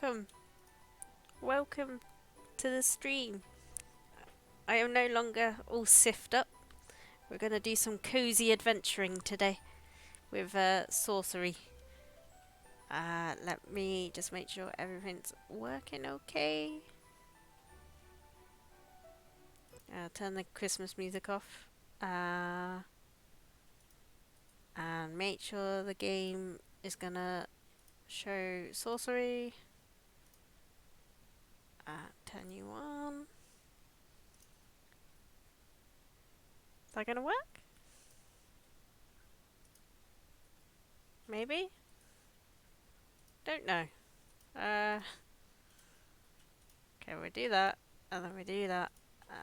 welcome. Welcome to the stream. I am no longer all siffed up. We're going to do some cozy adventuring today with Sorcery. Let me just make sure everything's working okay. Turn the Christmas music off. And make sure the game is going to show Sorcery. Turn you on. Is that going to work? Maybe? Don't know. Okay, we do that, and then we do that,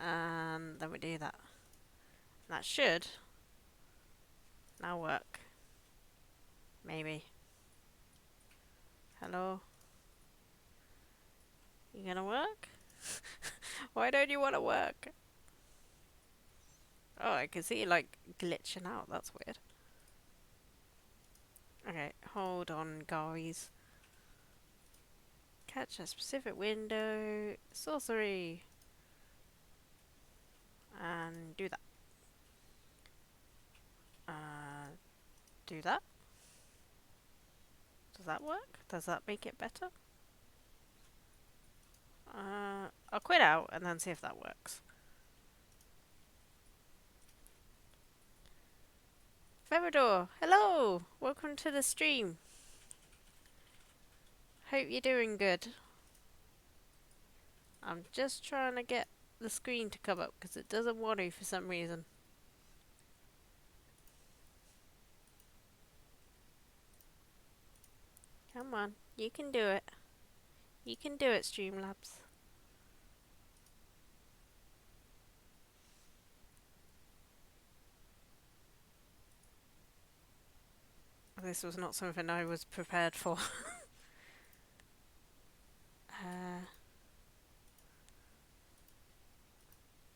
and then we do that. And that should now work. Maybe. Hello? You gonna work? Why don't you want to work? Oh, I can see you like glitching out. That's weird. Okay, hold on, guys. Catch a specific window. Sorcery. And do that. Do that. Does that work? Does that make it better? I'll quit out and then see if that works. Feridor, hello! Welcome to the stream. Hope you're doing good. I'm just trying to get the screen to come up because it doesn't want to for some reason. Come on, you can do it. You can do it, Streamlabs. This was not something I was prepared for.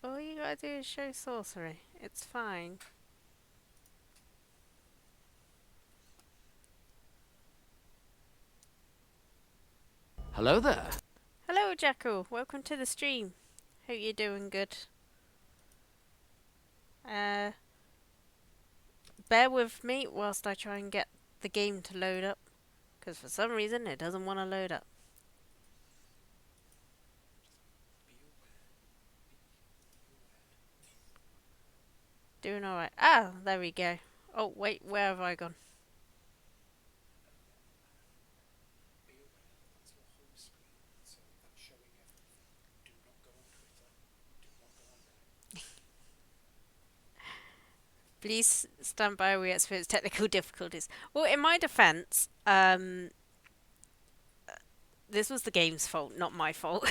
All you gotta do is show Sorcery. It's fine. Hello there. Hello, Jackal. Welcome to the stream. Hope you're doing good. Bear with me whilst I try and get the game to load up, because for some reason it doesn't want to load up. Doing alright. Ah, there we go. Oh, wait, where have I gone? Please stand by, we experience technical difficulties. Well, in my defense, this was the game's fault, not my fault.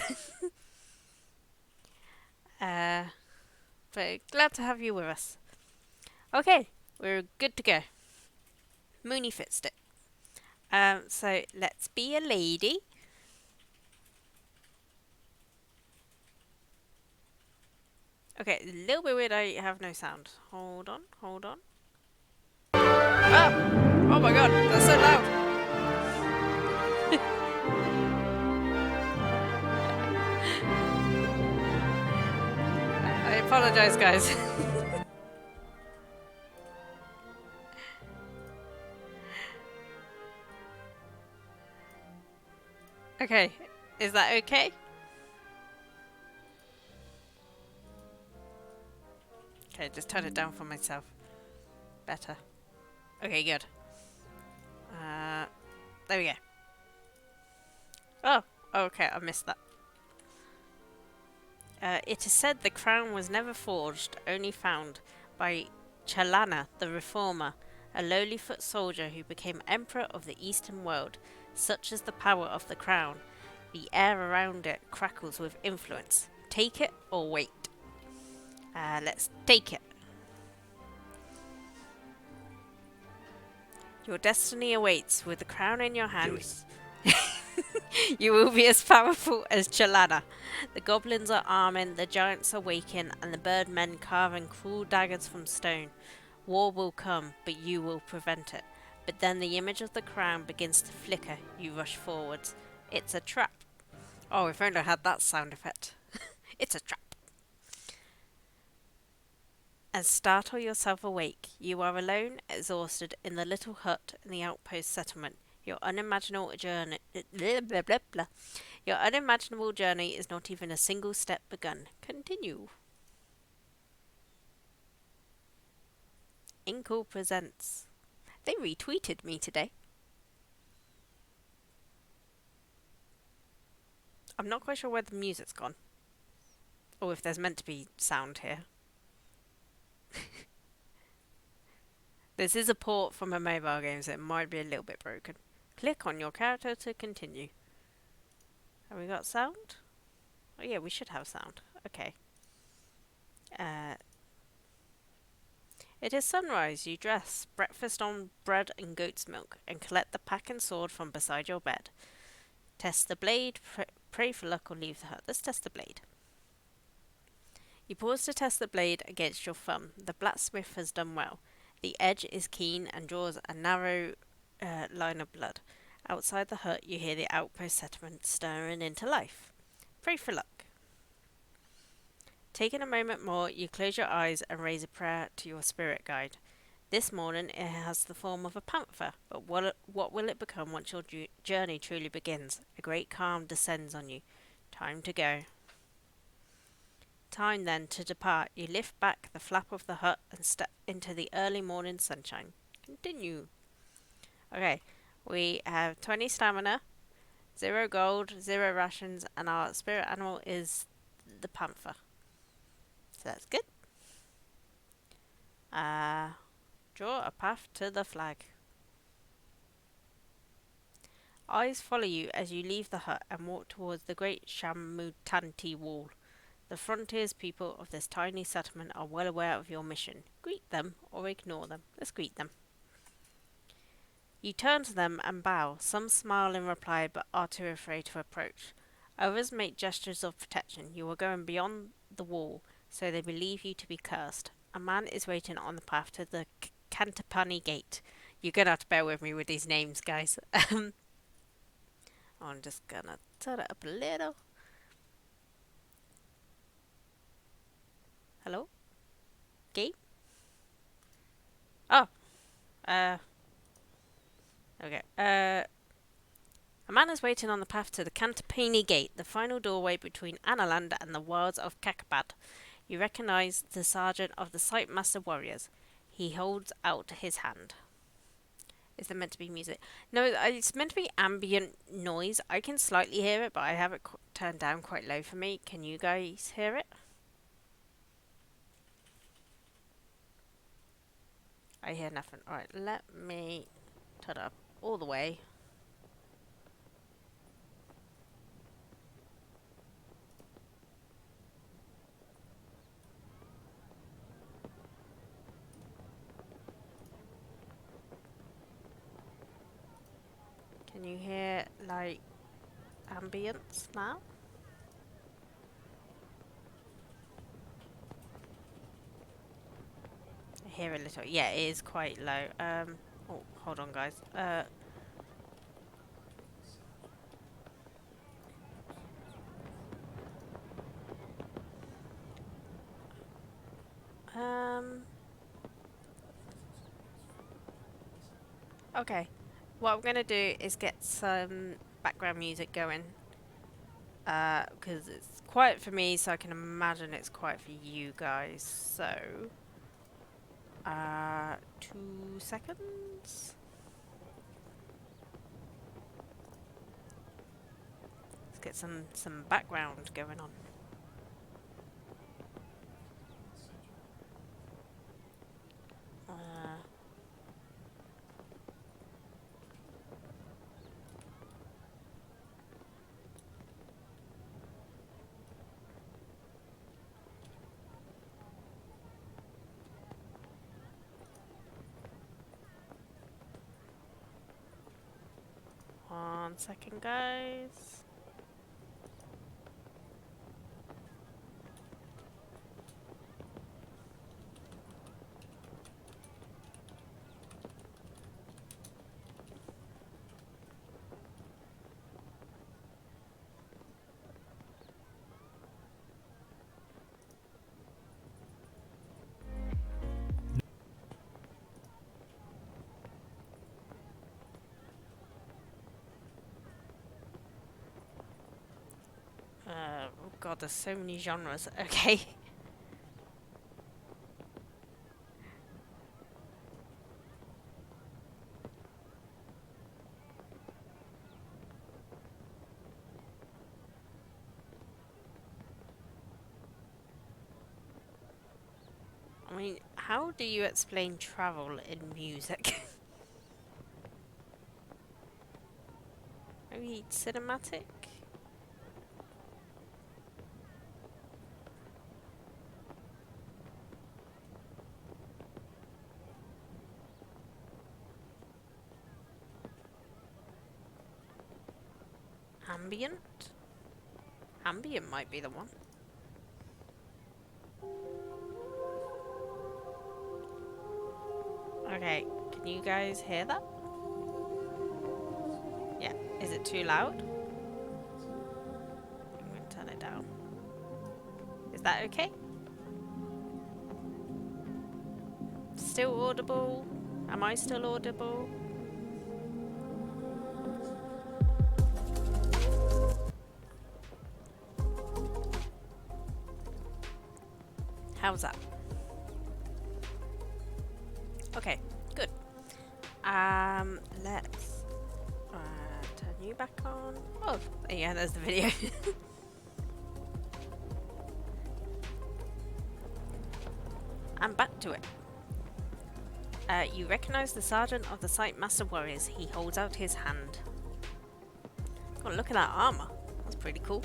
But glad to have you with us. Okay, we're good to go. Mooney fixed it. So let's be a lady. Okay, a little bit weird I have no sound. Hold on, hold on. Oh! Oh my god, that's so loud! I apologise, guys. Okay, is that okay? Okay, just turn it down for myself. Better. Okay, good. There we go. Oh, okay, I missed that. It is said the crown was never forged, only found by Chalana the Reformer, a lowly foot soldier who became emperor of the Eastern world. Such is the power of the crown. The air around it crackles with influence. Take it or wait. Let's take it. Your destiny awaits. With the crown in your hands, you will be as powerful as Chalana. The goblins are arming, the giants are waking, and the birdmen carving cruel daggers from stone. War will come, but you will prevent it. But then the image of the crown begins to flicker. You rush forwards. It's a trap. Oh, if only I had that sound effect. It's a trap. And startle yourself awake. You are alone, exhausted, in the little hut in the outpost settlement. Your unimaginable journey. Blah, blah, blah, blah. Your unimaginable journey is not even a single step begun. Continue. Inkle presents. They retweeted me today. I'm not quite sure where the music's gone. Or if there's meant to be sound here. This is a port from a mobile game, so it might be a little bit broken. Click on your character to continue. Have we got sound? Oh yeah, we should have sound. Okay. Uh, it is sunrise. You dress, breakfast on bread and goat's milk, and collect the pack and sword from beside your bed. Test the blade, pray for luck, or leave the hut. Let's test the blade. You pause to test the blade against your thumb. The blacksmith has done well. The edge is keen and draws a narrow line of blood. Outside the hut, you hear the outpost settlement stirring into life. Pray for luck. Taking a moment more, you close your eyes and raise a prayer to your spirit guide. This morning it has the form of a panther, but what will it become once your journey truly begins? A great calm descends on you. Time to go. Time then to depart. You lift back the flap of the hut and step into the early morning sunshine. Continue. Okay, we have 20 stamina, 0 gold, 0 rations, and our spirit animal is the panther. So that's good. Draw a path to the flag. Eyes follow you as you leave the hut and walk towards the great Shamutanti wall. The frontiers people of this tiny settlement are well aware of your mission. Greet them or ignore them. Let's greet them. You turn to them and bow. Some smile in reply but are too afraid to approach. Others make gestures of protection. You are going beyond the wall, so they believe you to be cursed. A man is waiting on the path to the Cantapani gate. You're going to have to bear with me with these names, guys. I'm just going to turn it up a little. Hello? Gate? Oh. Okay. A man is waiting on the path to the Cantapini Gate, the final doorway between Analand and the wilds of Kakabad. You recognize the sergeant of the Sightmaster warriors. He holds out his hand. Is there meant to be music? No, it's meant to be ambient noise. I can slightly hear it, but I have it turned down quite low for me. Can you guys hear it? I hear nothing. Alright, let me turn it up all the way. Can you hear, like, ambience now? I hear a little. Yeah, it is quite low. Oh, hold on, guys. Um, okay. What I'm gonna do is get some background music going. Because it's quiet for me, so I can imagine it's quiet for you guys. So, 2 seconds. Let's get some background going on. Uh, 1 second, guys. god, there's so many genres. Okay. I mean, how do you explain travel in music? Maybe cinematic? Ambient? Ambient might be the one. Okay, can you guys hear that? Yeah, is it too loud? I'm going to turn it down. Is that okay? Still audible? Am I still audible? How's that? Okay, good. Let's turn you back on. Oh, yeah, there's the video. I'm back to it. You recognize the sergeant of the Sight Master Warriors. He holds out his hand. Oh, look at that armor. That's pretty cool.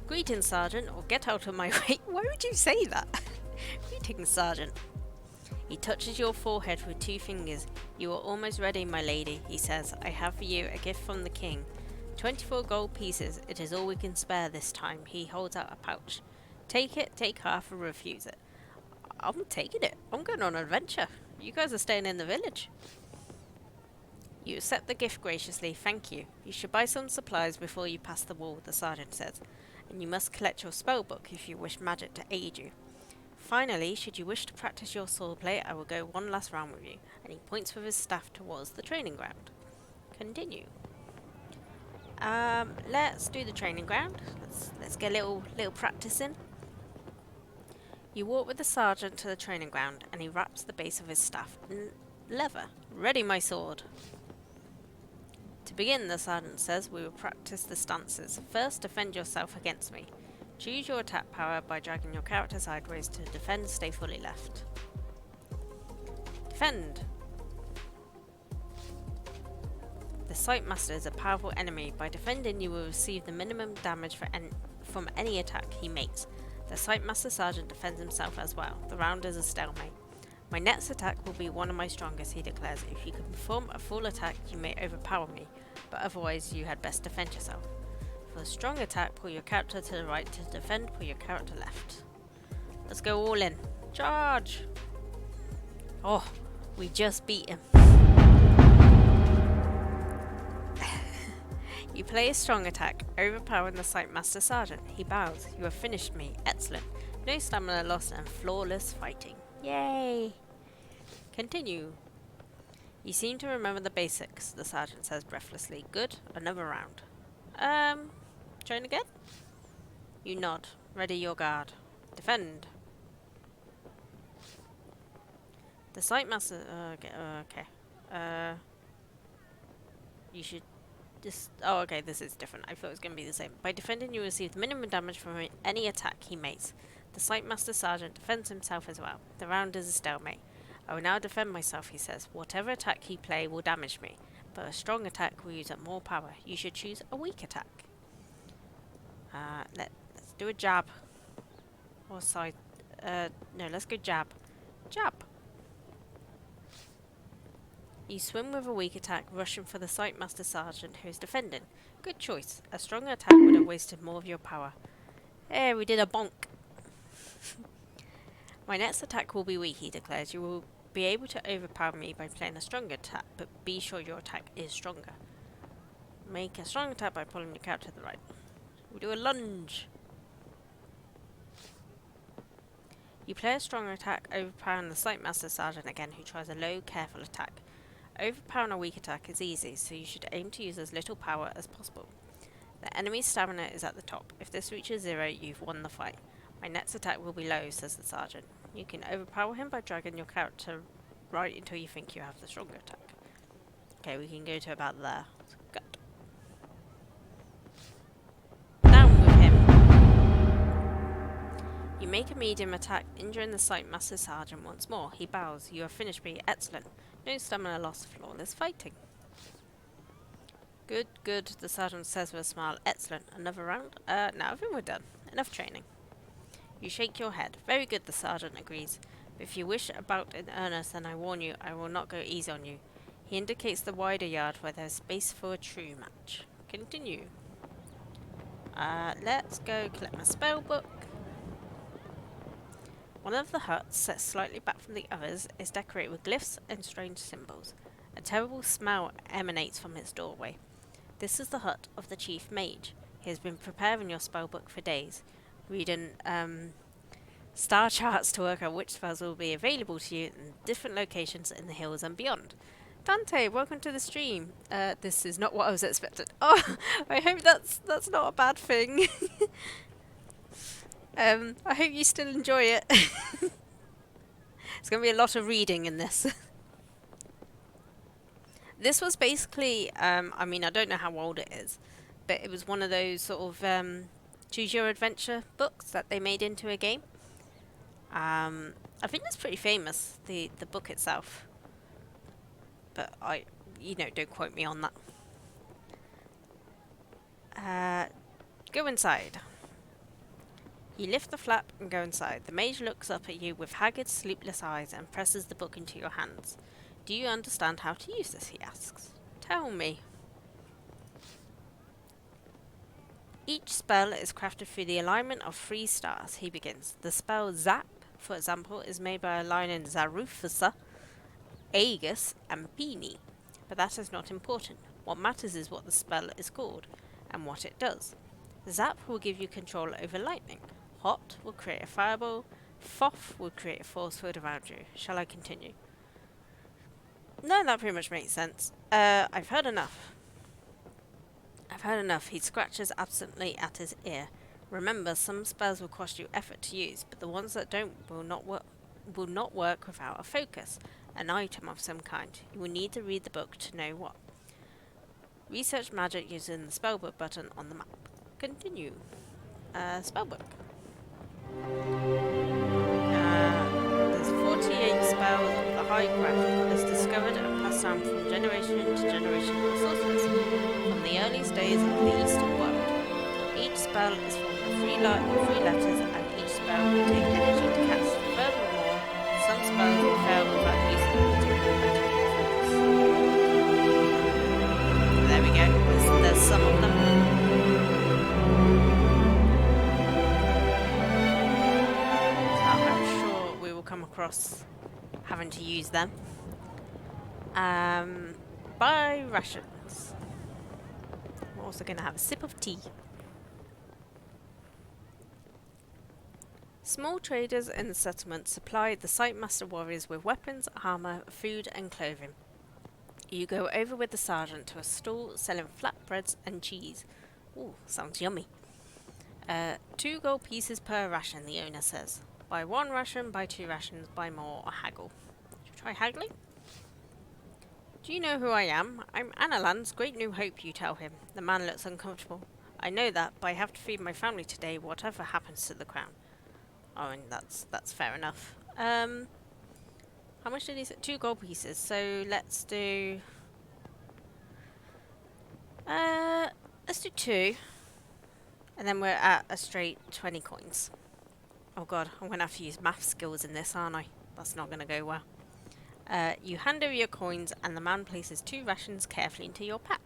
Greetings, Sergeant, or get out of my way. Why would you say that? Greetings, Sergeant. He touches your forehead with 2 fingers. You are almost ready, my lady, he says. I have for you a gift from the king. 24 gold pieces. It is all we can spare this time. He holds out a pouch. Take it, take half, or refuse it. I'm taking it. I'm going on an adventure. You guys are staying in the village. You accept the gift graciously, thank you. You should buy some supplies before you pass the wall, the sergeant says. And you must collect your spellbook if you wish magic to aid you. Finally, should you wish to practice your swordplay, I will go one last round with you. And he points with his staff towards the training ground. Continue. Let's do the training ground. Let's get a little practice in. You walk with the sergeant to the training ground, and he wraps the base of his staff in leather. Ready, my sword. To begin, the sergeant says, we will practice the stances. First, defend yourself against me. Choose your attack power by dragging your character sideways. To defend, stay fully left. Defend! The Sight Master is a powerful enemy. By defending, you will receive the minimum damage from any attack he makes. The Sight Master Sergeant defends himself as well. The round is a stalemate. My next attack will be one of my strongest, he declares. If you can perform a full attack, you may overpower me, but otherwise you had best defend yourself. For a strong attack, pull your character to the right. To defend, pull your character left. Let's go all in. Charge! Oh, we just beat him. You play a strong attack, overpowering the Sight Master Sergeant. He bows. You have finished me. Excellent. No stamina loss and flawless fighting. Yay! Continue. You seem to remember the basics, the sergeant says breathlessly. Good. Another round. Train again? You nod. Ready your guard. Defend. The Sight Master... okay. You should... Oh, okay, this is different. I thought it was going to be the same. By defending, you receive the minimum damage from any attack he makes. The Sight Master Sergeant defends himself as well. The round is a stalemate. I will now defend myself, he says. Whatever attack he play will damage me, but a strong attack will use up more power. You should choose a weak attack. Let's do a jab. Or side... no, let's go jab. Jab! You swim with a weak attack, rushing for the Sight Master Sergeant who is defending. Good choice. A strong attack would have wasted more of your power. Hey, we did a bonk. My next attack will be weak, he declares. You will be able to overpower me by playing a stronger attack, but be sure your attack is stronger. Make a strong attack by pulling your character to the right. We do a lunge. You play a strong attack, overpowering the Sight Master Sergeant again, who tries a low, careful attack. Overpowering a weak attack is easy, so you should aim to use as little power as possible. The enemy's stamina is at the top. If this reaches 0, you've won the fight. My next attack will be low, says the sergeant. You can overpower him by dragging your character right until you think you have the stronger attack. Okay, we can go to about there. Good. Down with him. You make a medium attack, injuring the Sight Master Sergeant once more. He bows. You have finished me. Excellent. No stamina loss, flawless fighting. Good, good, the sergeant says with a smile. Excellent. Another round? No, I think we're done. Enough training. You shake your head. Very good, the sergeant agrees. But if you wish a bout in earnest, then I warn you, I will not go easy on you. He indicates the wider yard where there is space for a true match. Continue. Let's go collect my spell book. One of the huts, set slightly back from the others, is decorated with glyphs and strange symbols. A terrible smell emanates from its doorway. This is the hut of the chief mage. He has been preparing your spellbook for days, reading star charts to work out which spells will be available to you in different locations in the hills and beyond. Dante, welcome to the stream. This is not what I was expecting. Oh, I hope that's not a bad thing. I hope you still enjoy it. It's going to be a lot of reading in this. This was basically, I mean, I don't know how old it is, but it was one of those sort of choose your adventure books that they made into a game. I think it's pretty famous, the book itself. But don't quote me on that. Go inside. You lift the flap and go inside. The mage looks up at you with haggard, sleepless eyes and presses the book into your hands. Do you understand how to use this, he asks. Tell me. Each spell is crafted through the alignment of 3 stars, he begins. The spell Zap, for example, is made by aligning Zarufusa, Aegis, and Beanie. But that is not important. What matters is what the spell is called, and what it does. Zap will give you control over lightning. Hot will create a fireball. Foff will create a force field around you. Shall I continue? No, that pretty much makes sense. I've heard enough. He scratches absently at his ear. Remember, some spells will cost you effort to use, but the ones that don't will not work without a focus, an item of some kind. You will need to read the book to know what. Research magic using the spellbook button on the map. Continue. Spellbook. There's 48 spells of the high craft, as discovered and passed down from generation to generation of sorcerers, from the earliest days of the Eastern world. Each spell is formed of 3 letters, and each spell will take energy to cast. Furthermore, some spells will fail without using them to focus. There we go. There's some of them. Come across having to use them. Buy rations. We're also going to have a sip of tea. Small traders in the settlement supplied the Sightmaster warriors with weapons, armor, food, and clothing. You go over with the sergeant to a stall selling flatbreads and cheese. Ooh, sounds yummy. 2 gold pieces per ration, the owner says. Buy 1 ration, buy 2 rations, buy more, or haggle. Should we try haggling? Do you know who I am? I'm Analand's great new hope, you tell him. The man looks uncomfortable. I know that, but I have to feed my family today, whatever happens to the crown. Oh, and that's fair enough. How much did he say? 2 gold pieces, so let's do... let's do 2. And then we're at a straight 20 coins. Oh god, I'm going to have to use math skills in this, aren't I? That's not going to go well. You hand over your coins and the man places 2 rations carefully into your pack.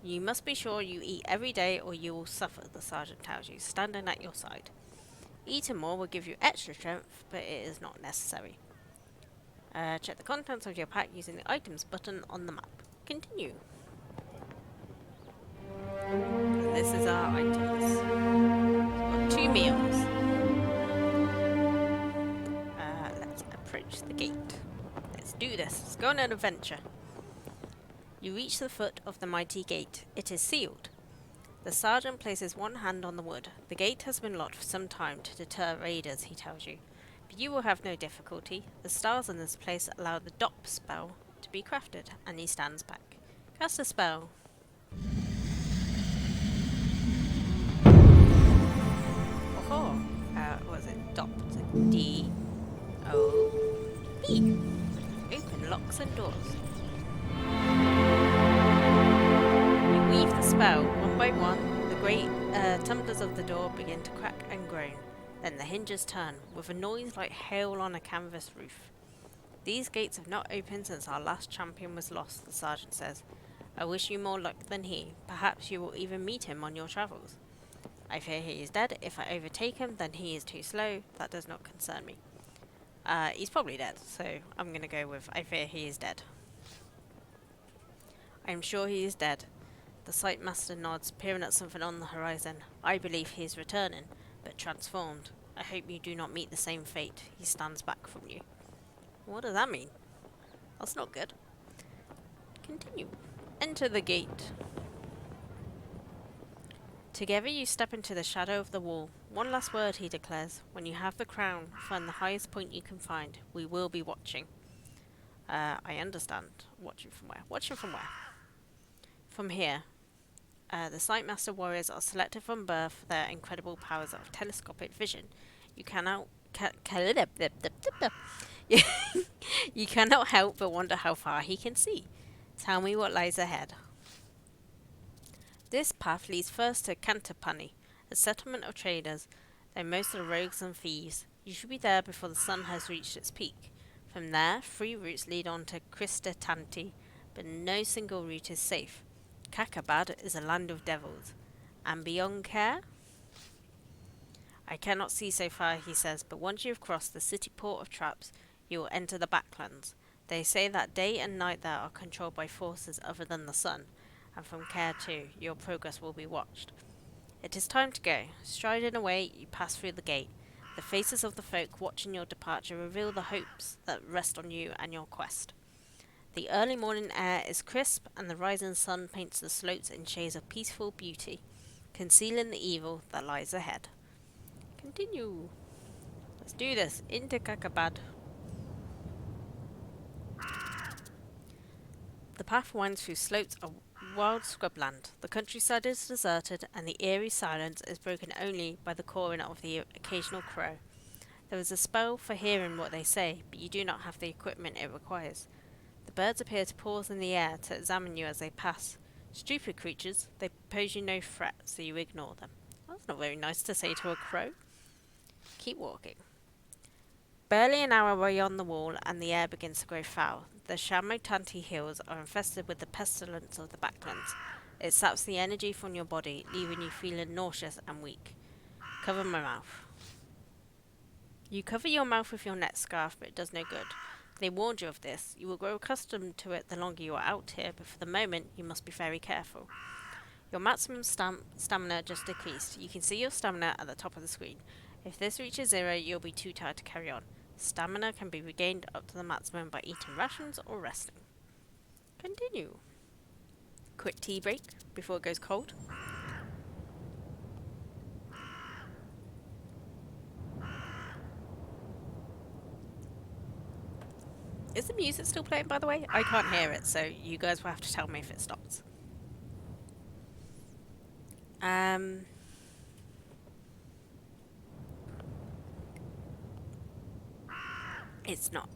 You must be sure you eat every day or you will suffer, the sergeant tells you, standing at your side. Eating more will give you extra strength, but it is not necessary. Check the contents of your pack using the items button on the map. Continue. And this is our items. We've got 2 meals. Let's approach the gate. Let's do this. Let's go on an adventure. You reach the foot of the mighty gate. It is sealed. The sergeant places one hand on the wood. The gate has been locked for some time to deter raiders, he tells you. But you will have no difficulty. The stars in this place allow the DOP spell to be crafted, and he stands back. Cast a spell. Oh, what is it? DOP. D-O-P. Open locks and doors. You weave the spell. One by one, the great tumblers of the door begin to crack and groan. Then the hinges turn, with a noise like hail on a canvas roof. These gates have not opened since our last champion was lost, the sergeant says. I wish you more luck than he. Perhaps you will even meet him on your travels. I fear he is dead. If I overtake him, then he is too slow. That does not concern me. He's probably dead, so I'm going to go with I fear he is dead. I am sure he is dead. The sight master nods, peering at something on the horizon. I believe he is returning, but transformed. I hope you do not meet the same fate. He stands back from you. What does that mean? That's not good. Continue. Enter the gate. Together you step into the shadow of the wall. One last word, he declares. When you have the crown, find the highest point you can find. We will be watching. I understand. Watching from where? Watching from where? From here. The Sightmaster warriors are selected from birth for their incredible powers of telescopic vision. You cannot you cannot help but wonder how far he can see. Tell me what lies ahead. This path leads first to Cantapani, a settlement of traders, though most are rogues and thieves. You should be there before the sun has reached its peak. From there, 3 routes lead on to Kristatanti, but no single route is safe. Kakabad is a land of devils. And beyond Care? I cannot see so far, he says, but once you have crossed the city port of traps, you will enter the backlands. They say that day and night there are controlled by forces other than the sun, and from Care too, your progress will be watched. It is time to go. Striding away, you pass through the gate. The faces of the folk watching your departure reveal the hopes that rest on you and your quest. The early morning air is crisp, and the rising sun paints the slopes in shades of peaceful beauty, concealing the evil that lies ahead. Continue. Let's do this. Into Kakabad. The path winds through slopes of wild scrubland. The countryside is deserted, and the eerie silence is broken only by the cawing of the occasional crow. There is a spell for hearing what they say, but you do not have the equipment it requires. The birds appear to pause in the air to examine you as they pass. Stupid creatures, they pose you no threat, so you ignore them. That's not very nice to say to a crow. Keep walking. Barely an hour beyond the wall, and the air begins to grow foul. The Shamotanti hills are infested with the pestilence of the backlands. It saps the energy from your body, leaving you feeling nauseous and weak. Cover my mouth. You cover your mouth with your net scarf, but it does no good. They warned you of this. You will grow accustomed to it the longer you are out here, but for the moment you must be very careful. Your maximum stamina just decreased. You can see your stamina at the top of the screen. If this reaches 0, you'll be too tired to carry on. Stamina can be regained up to the maximum by eating rations or resting. Continue. Quick tea break before it goes cold. Is the music still playing, by the way? I can't hear it, so you guys will have to tell me if it stops. It's not